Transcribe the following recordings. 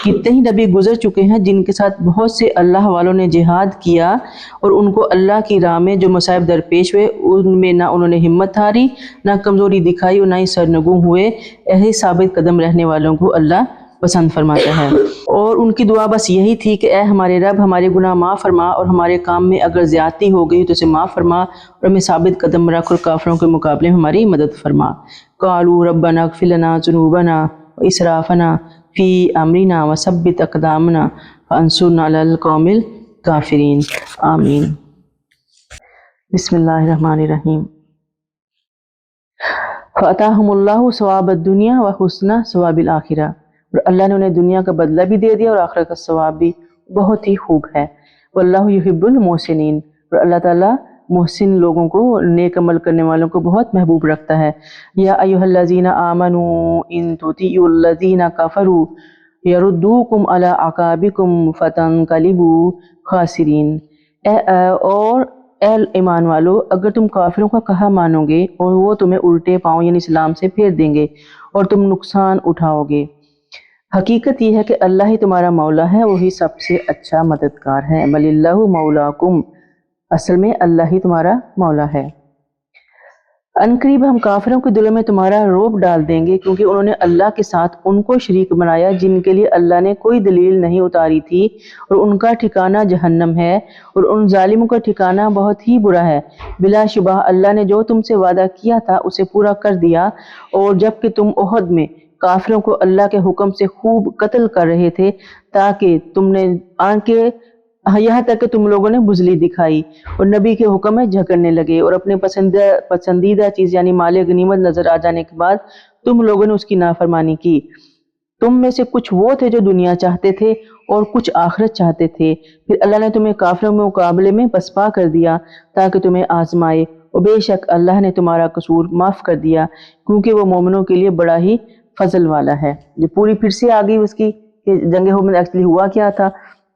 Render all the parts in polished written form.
کتنے ہی نبی گزر چکے ہیں جن کے ساتھ بہت سے اللہ والوں نے جہاد کیا اور ان کو اللہ کی راہ میں جو مصائب درپیش ہوئے ان میں نہ انہوں نے ہمت ہاری، نہ کمزوری دکھائی اور نہ ہی سرنگوں ہوئے۔ ایسے ثابت قدم رہنے والوں کو اللہ پسند فرماتا ہے۔ اور ان کی دعا بس یہی تھی کہ اے ہمارے رب، ہمارے گناہ معاف فرما اور ہمارے کام میں اگر زیادتی ہو گئی تو اسے معاف فرما اور ہمیں ثابت قدم رکھ اور کافروں کے مقابلے میں ہماری مدد فرما۔ قالوا ربنا اغفر لنا ذنوبنا واسرافنا فی امرنا وثبت اقدامنا وانصرنا علی القوم الکافرین۔ آمین۔ بسم اللہ الرحمن الرحیم۔ فَأَتَاهُمُ اللَّهُ ثواب الدنیا وحسن ثواب الآخرہ، اور اللہ نے انہیں دنیا کا بدلہ بھی دے دیا اور آخرت کا ثواب بھی بہت ہی خوب ہے۔ واللہ یحب المحسنین، اور اللہ تعالیٰ محسن لوگوں کو، نیک عمل کرنے والوں کو بہت محبوب رکھتا ہے۔ یا ایھا الذین آمنوا ان تطیعوا الذین کفروا یردوکم علی اعقابکم فتنقلبوا خاسرین۔ اور اے ایمان والو، اگر تم کافروں کا کہا مانو گے اور وہ تمہیں الٹے پاؤں یعنی اسلام سے پھیر دیں گے اور تم نقصان اٹھاؤ گے۔ حقیقت یہ ہے کہ اللہ ہی تمہارا مولا ہے، وہی سب سے اچھا مددگار ہے۔ بل اللہ مولاکم، اصل میں اللہ ہی تمہارا مولا ہے۔ ان قریب ہم کافروں کے دلوں میں تمہارا رعب ڈال دیں گے، کیونکہ انہوں نے اللہ کے ساتھ ان کو شریک بنایا جن کے لیے اللہ نے کوئی دلیل نہیں اتاری تھی، اور ان کا ٹھکانہ جہنم ہے، اور ان ظالموں کا ٹھکانہ بہت ہی برا ہے۔ بلا شبہ اللہ نے جو تم سے وعدہ کیا تھا اسے پورا کر دیا، اور جب کہ تم احد میں کافروں کو اللہ کے حکم سے خوب قتل کر رہے تھے تاکہ تم نے آنکھیں یہاں تک کہ تم لوگوں نے بزدلی دکھائی اور نبی کے حکم میں جھگڑنے لگے، اور اپنے پسندیدہ چیز یعنی مال غنیمت نظر آ جانے کے بعد تم لوگوں نے اس کی نافرمانی کی۔ تم میں سے کچھ وہ تھے جو دنیا چاہتے تھے اور کچھ آخرت چاہتے تھے، پھر اللہ نے تمہیں کافروں میں مقابلے میں پسپا کر دیا تاکہ تمہیں آزمائے، اور بے شک اللہ نے تمہارا قصور معاف کر دیا کیونکہ وہ مومنوں کے لیے بڑا ہی فضل والا ہے۔ یہ پوری پھر سے آ گئی اس کی کہ جنگ احد میں ایکچولی ہوا کیا تھا،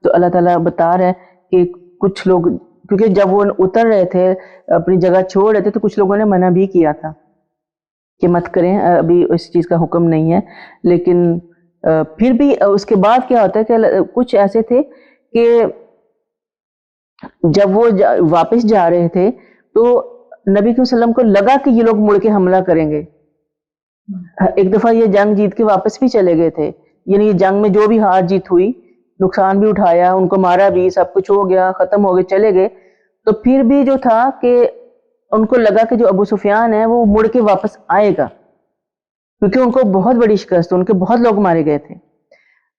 تو اللہ تعالیٰ بتا رہا ہے کہ کچھ لوگ، کیونکہ جب وہ اتر رہے تھے اپنی جگہ چھوڑ رہے تھے تو کچھ لوگوں نے منع بھی کیا تھا کہ مت کریں، ابھی اس چیز کا حکم نہیں ہے، لیکن پھر بھی اس کے بعد کیا ہوتا ہے کہ کچھ ایسے تھے کہ جب وہ واپس جا رہے تھے تو نبی صلی اللہ علیہ وسلم کو لگا کہ یہ لوگ مڑ کے حملہ کریں گے۔ ایک دفعہ یہ جنگ جیت کے واپس بھی چلے گئے تھے، یعنی یہ جنگ میں جو بھی ہار جیت ہوئی، نقصان بھی اٹھایا، ان کو مارا بھی، سب کچھ ہو گیا، ختم ہو گئے، چلے گئے، تو پھر بھی جو تھا کہ ان کو لگا کہ جو ابو سفیان ہے وہ مڑ کے واپس آئے گا، کیونکہ ان کو بہت بڑی شکست، ان کے بہت لوگ مارے گئے تھے۔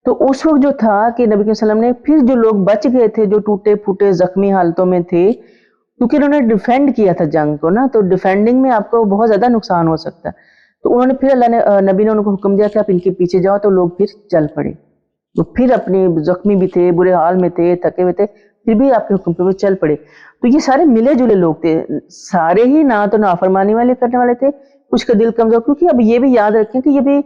تو اس وقت جو تھا کہ نبی صلی اللہ علیہ وسلم نے پھر جو لوگ بچ گئے تھے جو ٹوٹے پھوٹے زخمی حالتوں میں تھے، کیونکہ انہوں نے ڈیفینڈ کیا تھا جنگ کو نا، تو ڈیفینڈنگ میں آپ کو بہت زیادہ نقصان ہو سکتا ہے، تو انہوں نے پھر نبی نے ان کو حکم دیا کہ آپ ان کے پیچھے جاؤ، تو لوگ پھر چل پڑے، تو پھر اپنے زخمی بھی تھے، برے حال میں تھے، تھکے ہوئے تھے، پھر بھی آپ کے حکم پہ وہ چل پڑے۔ تو یہ سارے ملے جلے لوگ تھے، سارے ہی نہ تو نافرمانی والے کرنے والے تھے، کچھ کا دل کمزور، کیونکہ اب یہ بھی یاد رکھیں کہ یہ بھی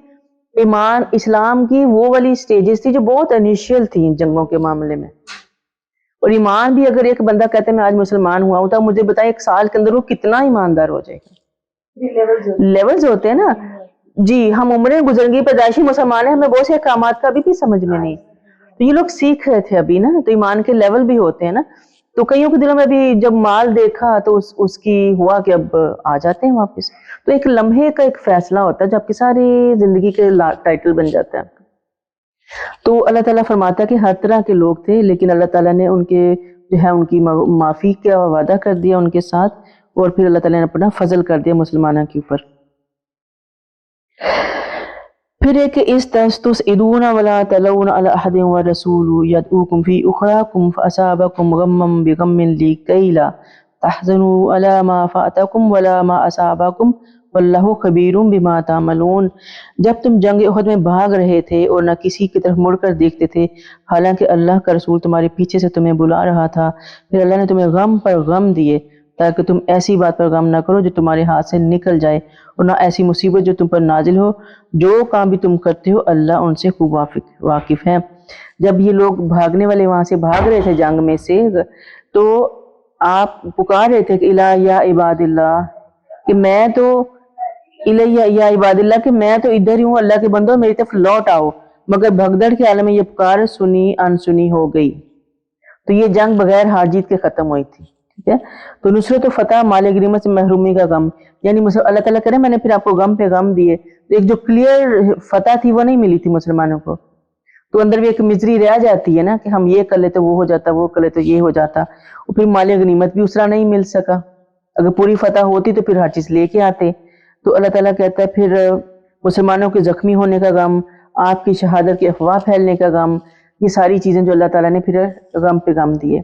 ایمان اسلام کی وہ والی سٹیجز تھی جو بہت انیشیل تھیں جنگوں کے معاملے میں، اور ایمان بھی اگر ایک بندہ کہتے ہیں میں آج مسلمان ہوا ہوں، تو مجھے بتائیں ایک سال کے اندر وہ کتنا ایماندار ہو جائے گا۔ لیولز ہوتے ہیں نا جی، ہم عمریں گزر گئی، پیدائشی مسلمان ہیں، ہمیں بہت سے احکامات کا بھی سمجھ میں نہیں، تو یہ لوگ سیکھ رہے تھے ابھی نا، تو ایمان کے لیول بھی ہوتے ہیں نا، تو کئیوں کے دلوں میں بھی جب مال دیکھا تو اس کی ہوا کہ اب آ جاتے ہیں واپس، تو ایک لمحے کا ایک فیصلہ ہوتا ہے جو آپ کی ساری زندگی کے ٹائٹل بن جاتا ہے۔ تو اللہ تعالیٰ فرماتا ہے کہ ہر طرح کے لوگ تھے، لیکن اللہ تعالیٰ نے ان کے جو ہے ان کی معافی کا وعدہ کر دیا ان کے ساتھ، اور پھر اللہ تعالیٰ نے اپنا فضل کر دیا مسلمانوں کے اوپر۔ پھر ایک استسعدون ولا تلون علی احد والرسول یدعوکم فی اخراکم فاصابکم غما بغم لکی لا تحزنوا علی ما فاتکم ولا ما اصابکم واللہ خبیر بما تعملون۔ جب تم جنگ احد میں بھاگ رہے تھے اور نہ کسی کی طرف مڑ کر دیکھتے تھے، حالانکہ اللہ کا رسول تمہارے پیچھے سے تمہیں بلا رہا تھا، پھر اللہ نے تمہیں غم پر غم دیے تاکہ تم ایسی بات پر غم نہ کرو جو تمہارے ہاتھ سے نکل جائے، اور نہ ایسی مصیبت جو تم پر نازل ہو۔ جو کام بھی تم کرتے ہو اللہ ان سے خوب واقف ہے۔ جب یہ لوگ بھاگنے والے وہاں سے بھاگ رہے تھے جنگ میں سے، تو آپ پکار رہے تھے کہ الہ یا عباد اللہ، کہ میں تو الہ یا عباد اللہ، کہ میں تو ادھر ہی ہوں، اللہ کے بندو میری طرف لوٹ آؤ۔ مگر بھگدڑ کے عالم میں یہ پکار سنی انسنی ہو گئی۔ تو یہ جنگ بغیر ہار جیت کے ختم ہوئی تھی، ٹھیک ہے۔ تو نصرت و فتح مال غنیمت سے محرومی کا غم، یعنی اللہ تعالیٰ کرے میں نے پھر آپ کو غم پہ غم دیے، تو ایک جو کلیئر فتح تھی وہ نہیں ملی تھی مسلمانوں کو، تو اندر بھی ایک مزری رہ جاتی ہے نا کہ ہم یہ کر لیتے وہ ہو جاتا، وہ کر لیتے یہ ہو جاتا، اور پھر مال غنیمت بھی اسرا نہیں مل سکا۔ اگر پوری فتح ہوتی تو پھر ہر چیز لے کے آتے۔ تو اللہ تعالیٰ کہتا ہے پھر مسلمانوں کے زخمی ہونے کا غم، آپ کی شہادت کی افواہ پھیلنے کا غم، یہ ساری چیزیں جو اللہ تعالیٰ نے پھر غم پہ غم دیے۔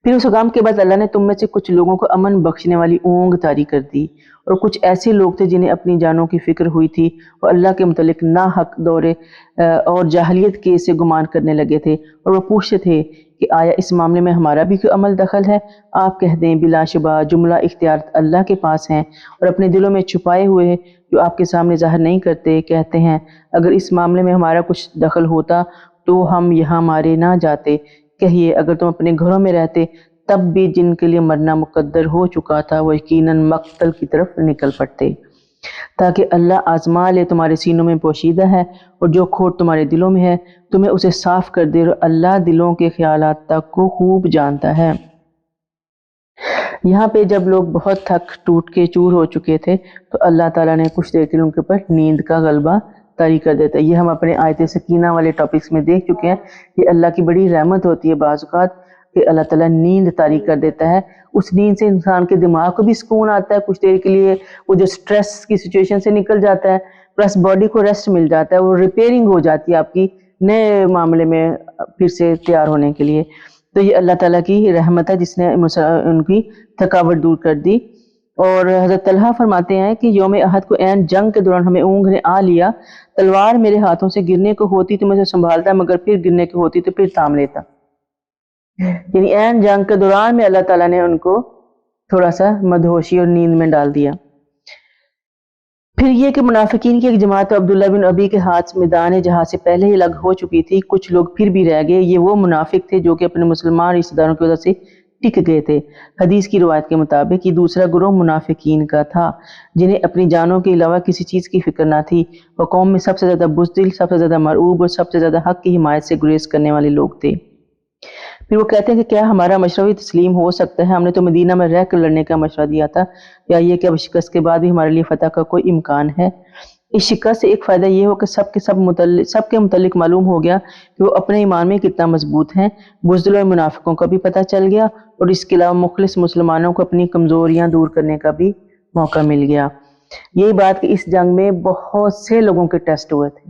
پھر اس غم کے بعد اللہ نے تم میں سے کچھ لوگوں کو امن بخشنے والی اونگ طاری کر دی، اور کچھ ایسے لوگ تھے جنہیں اپنی جانوں کی فکر ہوئی تھی، وہ اللہ کے متعلق ناحق دورے اور جاہلیت کے سے گمان کرنے لگے تھے، اور وہ پوچھتے تھے کہ آیا اس معاملے میں ہمارا بھی کوئی عمل دخل ہے؟ آپ کہہ دیں بلا شبہ جملہ اختیار اللہ کے پاس ہیں، اور اپنے دلوں میں چھپائے ہوئے جو آپ کے سامنے ظاہر نہیں کرتے کہتے ہیں اگر اس معاملے میں ہمارا کچھ دخل ہوتا تو ہم یہاں مارے نہ جاتے۔ کہیے اگر تم اپنے گھروں میں رہتے تب بھی جن کے لیے مرنا مقدر ہو چکا تھا وہ یقیناً مقتل کی طرف نکل پڑتے، تاکہ اللہ آزما لے تمہارے سینوں میں پوشیدہ ہے اور جو کھوٹ تمہارے دلوں میں ہے تمہیں اسے صاف کر دے، اور اللہ دلوں کے خیالات تک کو خوب جانتا ہے۔ یہاں پہ جب لوگ بہت تھک ٹوٹ کے چور ہو چکے تھے تو اللہ تعالیٰ نے کچھ دیر کے لیے ان کے اوپر نیند کا غلبہ طاری کر دیتا ہے۔ یہ ہم اپنے آیت سکینہ والے ٹاپکس میں دیکھ چکے ہیں، یہ اللہ کی بڑی رحمت ہوتی ہے بعض اوقات کہ اللہ تعالیٰ نیند طاری کر دیتا ہے۔ اس نیند سے انسان کے دماغ کو بھی سکون آتا ہے، کچھ دیر کے لیے وہ جو سٹریس کی سچویشن سے نکل جاتا ہے، پلس باڈی کو ریسٹ مل جاتا ہے، وہ ریپیئرنگ ہو جاتی ہے آپ کی نئے معاملے میں پھر سے تیار ہونے کے لیے۔ تو یہ اللہ تعالیٰ کی رحمت ہے جس نے ان کی تھکاوٹ دور کر دی۔ اور حضرت طلحہ فرماتے ہیں کہ یوم احد کو عین جنگ کے دوران ہمیں اونگ نے آ لیا، تلوار میرے ہاتھوں سے گرنے کو ہوتی تو میں اسے سنبھالتا، مگر پھر گرنے کو ہوتی تو پھر تھام لیتا۔ یعنی عین جنگ کے دوران میں اللہ تعالیٰ نے ان کو تھوڑا سا مدہوشی اور نیند میں ڈال دیا۔ پھر یہ کہ منافقین کی ایک جماعت عبداللہ بن ابی کے ہاتھ میدان جہاد سے پہلے ہی لگ ہو چکی تھی، کچھ لوگ پھر بھی رہ گئے، یہ وہ منافق تھے جو کہ اپنے مسلمان رشتہ داروں کی وجہ سے ٹک گئے تھے۔ حدیث کی روایت کے مطابق یہ دوسرا گروہ منافقین کا تھا جنہیں اپنی جانوں کے علاوہ کسی چیز کی فکر نہ تھی، وہ قوم میں سب سے زیادہ بزدل، سب سے زیادہ مرعوب اور سب سے زیادہ حق کی حمایت سے گریز کرنے والے لوگ تھے۔ پھر وہ کہتے ہیں کہ کیا ہمارا مشورہ بھی تسلیم ہو سکتا ہے؟ ہم نے تو مدینہ میں رہ کر لڑنے کا مشورہ دیا تھا، یا یہ کہ اب شکست کے بعد بھی ہمارے لیے فتح کا کوئی امکان ہے؟ اس شکست سے ایک فائدہ یہ ہو کہ سب کے متعلق معلوم ہو گیا کہ وہ اپنے ایمان میں کتنا مضبوط ہیں، بزدل اور منافقوں کا بھی پتہ چل گیا، اور اس کے علاوہ مخلص مسلمانوں کو اپنی کمزوریاں دور کرنے کا بھی موقع مل گیا۔ یہی بات کہ اس جنگ میں بہت سے لوگوں کے ٹیسٹ ہوئے تھے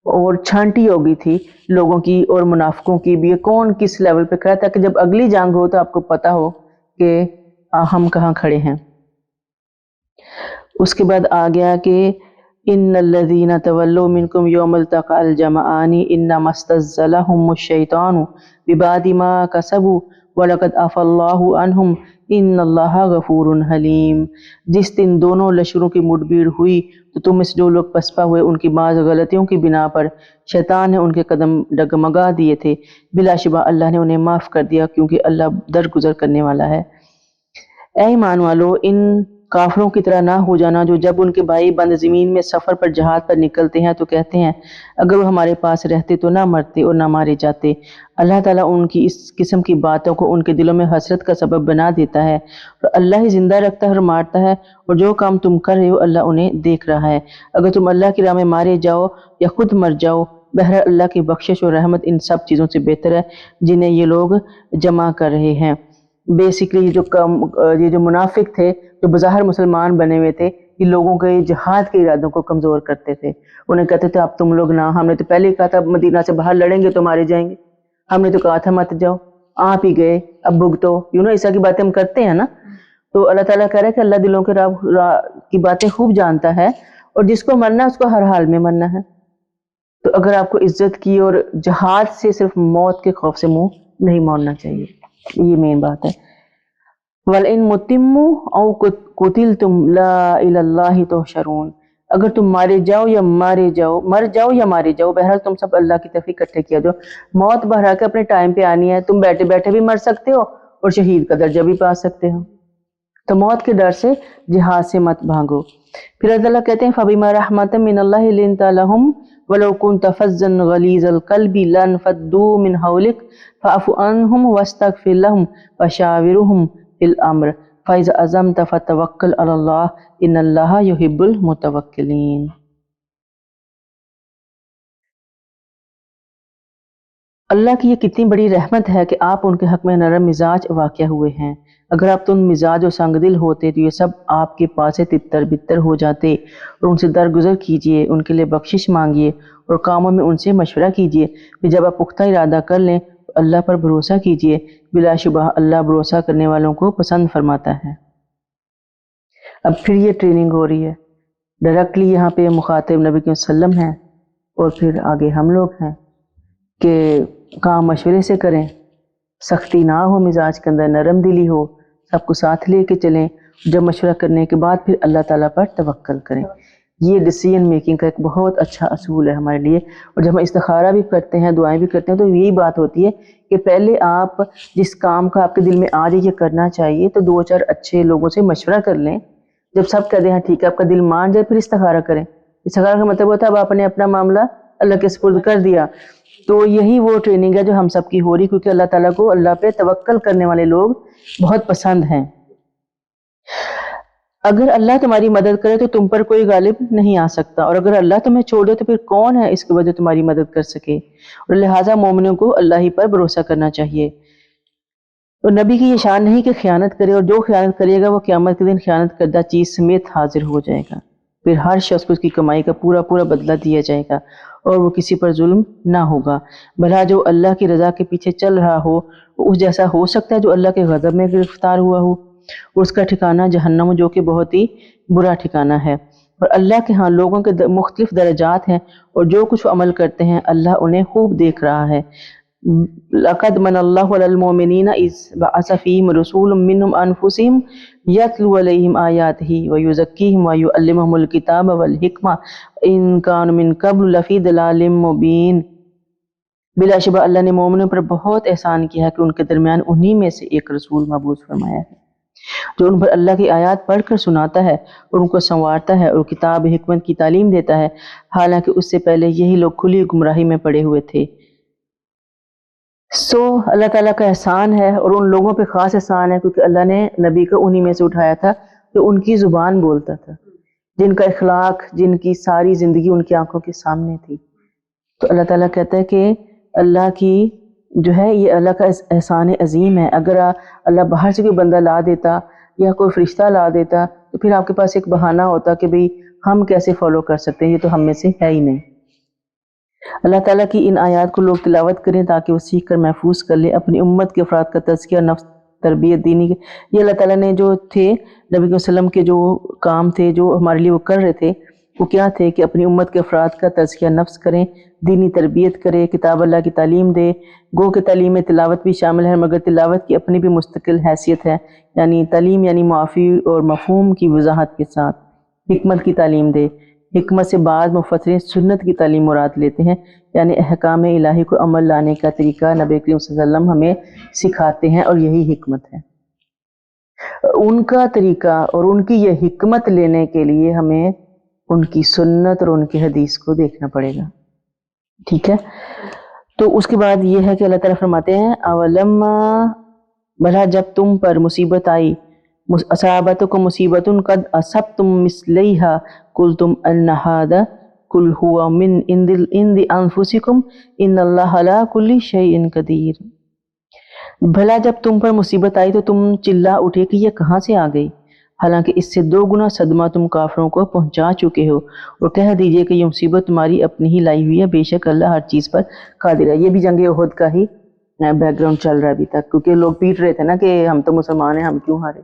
اور چھانٹی ہو گئی تھی لوگوں کی اور منافقوں کی بھی، کون کس لیول پہ کھڑا، تاکہ جب اگلی جنگ ہو تو آپ کو پتہ ہو کہ ہم کہاں کھڑے ہیں۔ اس کے بعد آ گیا کہ ان الذین تولوا منکم یوم التقى الجمعان انما استزلهم الشیطان ببعض ما کسبوا وَلَقَدْ عَفَا اللَّهُ عَنْهُمْ إِنَّ اللَّهَ غَفُورٌ حَلِيمٌ۔ جس دن دونوں لشکروں کی مٹ بھیڑ ہوئی تو تم میں سے جو لوگ پسپا ہوئے ان کی بعض غلطیوں کی بنا پر شیطان نے ان کے قدم ڈگمگا دیے تھے، بلا شبہ اللہ نے انہیں معاف کر دیا کیونکہ اللہ درگزر کرنے والا ہے۔ اے ایمان والو، ان کافروں کی طرح نہ ہو جانا جو جب ان کے بھائی بند زمین میں سفر پر جہاد پر نکلتے ہیں تو کہتے ہیں اگر وہ ہمارے پاس رہتے تو نہ مرتے اور نہ مارے جاتے۔ اللہ تعالیٰ ان کی اس قسم کی باتوں کو ان کے دلوں میں حسرت کا سبب بنا دیتا ہے، اور اللہ ہی زندہ رکھتا ہے اور مارتا ہے، اور جو کام تم کر رہے ہو اللہ انہیں دیکھ رہا ہے۔ اگر تم اللہ کی راہ میں مارے جاؤ یا خود مر جاؤ، بہرحال اللہ کی بخشش اور رحمت ان سب چیزوں سے بہتر ہے جنہیں یہ لوگ جمع کر رہے ہیں۔ بیسیکلی یہ جو منافق تھے جو بظاہر مسلمان بنے ہوئے تھے، یہ لوگوں کے جہاد کے ارادوں کو کمزور کرتے تھے۔ انہیں کہتے تھے اب تم لوگ نہ، ہم نے تو پہلے ہی کہا تھا مدینہ سے باہر لڑیں گے تو مارے جائیں گے، ہم نے تو کہا تھا مت جاؤ، آپ ہی گئے، اب بھگتو، ایسا کی باتیں ہم کرتے ہیں نا۔ تو اللہ تعالیٰ کہہ رہا ہے کہ اللہ دلوں کے کی باتیں خوب جانتا ہے، اور جس کو مرنا اس کو ہر حال میں مرنا ہے۔ تو اگر آپ کو عزت کی اور جہاد سے صرف موت کے خوف سے منہ نہیں موڑنا چاہیے، یہ مین بات ہے۔ وَلَئِن مُتِمُّوا أَوْ قُتِلْتُمْ لَا إِلَى اللَّهِ تُحْشَرُونَ۔ اگر تم مر جاؤ یا مارے جاؤ، بہرحال تم سب اللہ کی طرف اکٹھے کیا جاؤ۔ موت بہرحال کے اپنے ٹائم پہ آنی ہے، تم بیٹھے بیٹھے بھی مر سکتے ہو اور شہید کا درجہ بھی پا سکتے ہو، تو موت کے ڈر سے جہاد سے مت بھاگو۔ پھر اللہ کہتے ہیں فَبِمَا رَحْمَةٍ مِّنَ اللَّهِ لِنْتَ لَهُمْ وَلَوْ كُنْتَ فَظًّا غَلِيظَ الْقَلْبِ لَانفَضُّوا مِنْ حَوْلِكَ فَاعْفُ عَنْهُمْ وَاسْتَغْفِرْ لَهُمْ وَشَاوِرْهُمْ فِي الْأَمْرِ فَإِذَا عَزَمْتَ فَتَوَكَّلْ عَلَى اللَّهِ إِنَّ اللَّهَ يُحِبُّ الْمُتَوَكِّلِينَ۔ اللہ کی یہ کتنی بڑی رحمت ہے کہ آپ ان کے حق میں نرم مزاج واقع ہوئے ہیں۔ اگر آپ تند مزاج اور سنگ دل ہوتے تو یہ سب آپ کے پاس سے تتر بتر ہو جاتے، اور ان سے درگزر کیجئے، ان کے لیے بخشش مانگیے اور کاموں میں ان سے مشورہ کیجئے۔ پھر جب آپ پختہ ارادہ کر لیں تو اللہ پر بھروسہ کیجئے، بلا شبہ اللہ بھروسہ کرنے والوں کو پسند فرماتا ہے۔ اب پھر یہ ٹریننگ ہو رہی ہے، ڈائریکٹلی یہاں پہ مخاطب نبی کے وسلم ہیں اور پھر آگے ہم لوگ ہیں کہ کام مشورے سے کریں، سختی نہ ہو، مزاج کے اندر نرم دلی ہو، سب کو ساتھ لے کے چلیں، جب مشورہ کرنے کے بعد پھر اللہ تعالیٰ پر توکل کریں۔ یہ ڈیسیژن میکنگ کا ایک بہت اچھا اصول ہے ہمارے لیے، اور جب ہم استخارہ بھی کرتے ہیں، دعائیں بھی کرتے ہیں، تو یہی بات ہوتی ہے کہ پہلے آپ جس کام کا آپ کے دل میں آج یہ کرنا چاہیے تو 2-4 اچھے لوگوں سے مشورہ کر لیں، جب سب کہہ دیں ہاں ٹھیک ہے، آپ کا دل مان جائے، پھر استخارہ کریں۔ استخارہ کا مطلب ہوتا ہے اب آپ نے اپنا معاملہ اللہ کے سپرد کر دیا۔ تو یہی وہ ٹریننگ ہے جو ہم سب کی ہو رہی، کیونکہ اللہ تعالیٰ کو اللہ پہ توکل کرنے والے لوگ بہت پسند ہیں۔ اگر اللہ تمہاری مدد کرے تو تم پر کوئی غالب نہیں آ سکتا، اور اگر اللہ تمہیں چھوڑ دے تو پھر کون ہے اس کے وجہ تمہاری مدد کر سکے، اور لہٰذا مومنوں کو اللہ ہی پر بھروسہ کرنا چاہیے۔ اور نبی کی یہ شان نہیں کہ خیانت کرے، اور جو خیانت کرے گا وہ قیامت کے دن خیانت کردہ چیز سمیت حاضر ہو جائے گا، پھر ہر شخص کو اس کی کمائی کا پورا پورا بدلہ دیا جائے گا، اور وہ کسی پر ظلم نہ ہوگا۔ بھلا جو اللہ کی رضا کے پیچھے چل رہا ہو وہ اس جیسا ہو سکتا ہے جو اللہ کے غضب میں گرفتار ہوا ہو، اور اس کا ٹھکانہ جہنم جو کہ بہت ہی برا ٹھکانہ ہے۔ اور اللہ کے ہاں لوگوں کے مختلف درجات ہیں، اور جو کچھ وہ عمل کرتے ہیں اللہ انہیں خوب دیکھ رہا ہے۔ لَقَدْ مَنَ اللَّهُ عَلَى الْمُؤْمِنِينَ إِذْ بَعَثَ فِيهِمْ رَسُولًا مِّنْهُمْ أَنفُسِهِمْ يَتْلُو عَلَيْهِمْ آيَاتِهِ وَيُزَكِّيهِمْ وَيُعَلِّمُهُمُ الْكِتَابَ وَالْحِكْمَةَ إِن كَانُوا مِن قَبْلُ لَفِي ضَلَالٍ مُّبِينٍ۔ بلا شبہ اللہ نے مومنوں پر بہت احسان کیا ہے کہ ان کے درمیان انہی میں سے ایک رسول مبعوث فرمایا ہے جو ان پر اللہ کی آیات پڑھ کر سناتا ہے اور ان کو سنوارتا ہے اور کتاب حکمت کی تعلیم دیتا ہے، حالانکہ اس سے پہلے یہی لوگ کھلی گمراہی میں پڑے ہوئے تھے۔ اللہ تعالیٰ کا احسان ہے، اور ان لوگوں پہ خاص احسان ہے کیونکہ اللہ نے نبی کو انہی میں سے اٹھایا تھا جو ان کی زبان بولتا تھا، جن کا اخلاق، جن کی ساری زندگی ان کی آنکھوں کے سامنے تھی۔ تو اللہ تعالیٰ کہتا ہے کہ اللہ کی جو ہے یہ اللہ کا احسان عظیم ہے۔ اگر اللہ باہر سے کوئی بندہ لا دیتا یا کوئی فرشتہ لا دیتا تو پھر آپ کے پاس ایک بہانہ ہوتا کہ بھئی ہم کیسے فالو کر سکتے ہیں، یہ تو ہم میں سے ہے ہی نہیں۔ اللہ تعالیٰ کی ان آیات کو لوگ تلاوت کریں تاکہ وہ سیکھ کر محفوظ کر لیں، اپنی امت کے افراد کا تزکیہ نفس، تربیت دینی کے یہ اللہ تعالیٰ نے جو تھے نبی صلی اللہ علیہ وسلم کے جو کام تھے جو ہمارے لیے وہ کر رہے تھے وہ کیا تھے کہ اپنی امت کے افراد کا تزکیہ نفس کریں، دینی تربیت کرے، کتاب اللہ کی تعلیم دے۔ گو کہ تعلیم میں تلاوت بھی شامل ہے، مگر تلاوت کی اپنی بھی مستقل حیثیت ہے، یعنی تعلیم یعنی معافی اور مفہوم کی وضاحت کے ساتھ حکمت کی تعلیم دے۔ حکمت سے بعض مفسرین سنت کی تعلیم مراد لیتے ہیں، یعنی احکام الہی کو عمل لانے کا طریقہ نبی کریم صلی اللہ علیہ وسلم ہمیں سکھاتے ہیں، اور یہی حکمت ہے۔ ان کا طریقہ اور ان کی یہ حکمت لینے کے لیے ہمیں ان کی سنت اور ان کی حدیث کو دیکھنا پڑے گا، ٹھیک ہے۔ تو اس کے بعد یہ ہے کہ اللہ تعالیٰ فرماتے ہیں اولما، بھلا جب تم پر مصیبت آئی، اصابتکم مصیبت قد اصبتم مثلیہا قلتم ان ھذا قل ھو من عند انفسکم ان اللہ علی کل شیء قدیر۔ بھلا جب تم پر مصیبت آئی تو تم چلا اٹھے کہ یہ کہاں سے آ گئی، حالانکہ اس سے 2 گنا صدمہ تم کافروں کو پہنچا چکے ہو، اور کہہ دیجئے کہ یہ مصیبت تمہاری اپنی ہی لائی ہوئی ہے، بے شک اللہ ہر چیز پر قادر ہے۔ یہ بھی جنگ احد کا ہی بیک گراؤنڈ چل رہا ہے ابھی تک، کیونکہ لوگ پیٹ رہے تھے نا کہ ہم تو مسلمان ہیں، ہم کیوں ہارے۔